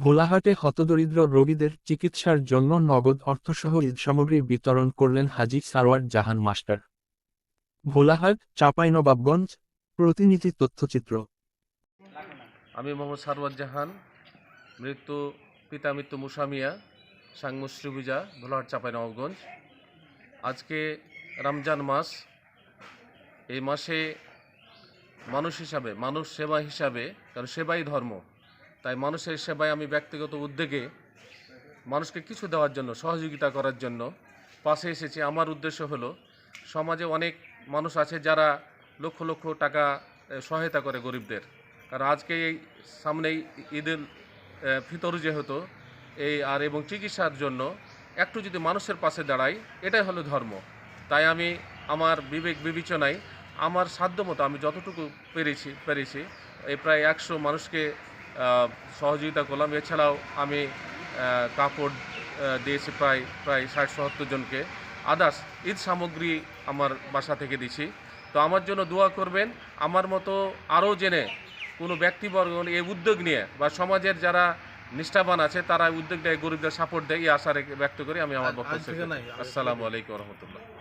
ভোলাহাটে হতদরিদ্র রোগীদের চিকিৎসার জন্য নগদ অর্থসহ ঈদ সামগ্রী বিতরণ করলেন হাজী সারওয়ার জাহান মাস্টার। ভোলাহাট, চাঁপাইনবাবগঞ্জ। প্রতিনিধি তথ্যচিত্র। আমি মোহাম্মদ সারওয়ার জাহান, পিতা মৃত্যু মুসামিয়া, সাংমু শ্রীভুজা, ভোলাহাট, চাঁপাইনবাবগঞ্জ। আজকে রমজান মাস। এই মাসে মানুষ সেবা হিসাবে, কারণ সেবাই ধর্ম, তাই মানুষের সেবায় আমি ব্যক্তিগত উদ্যোগে মানুষকে কিছু দেওয়ার জন্য, সহযোগিতা করার জন্য পাশে এসেছি। আমার উদ্দেশ্য হলো, সমাজে অনেক মানুষ আছে যারা লক্ষ লক্ষ টাকা সহায়তা করে গরিবদের, কারণ আজকে এই সামনেই ঈদুল ফিতর যেহেতু এবং চিকিৎসার জন্য একটু যদি মানুষের পাশে দাঁড়াই, এটাই হলো ধর্ম। তাই আমি আমার বিবেক বিবেচনায় আমার সাধ্যমতো আমি যতটুকু পেরেছি এই প্রায় 100 মানুষকে সহযোগিতা করলাম। এছাড়াও আমি কাপড় দিয়েছি প্রায় 60-70 জনকে। আদার্স ঈদ সামগ্রী আমার বাসা থেকে দিছি। তো আমার জন্য দোয়া করবেন। আমার মতো আরও জেনে কোনো ব্যক্তিবর্গ এই উদ্যোগ নিয়ে বা সমাজের যারা নিষ্ঠাবান আছে তারা উদ্যোগ নেয়, গরিবদের সাপোর্ট দেয়, এই আশা ব্যক্ত করে আমি আমার বক্তব্য। আসসালামু আলাইকুম রহমতুল্লাহ।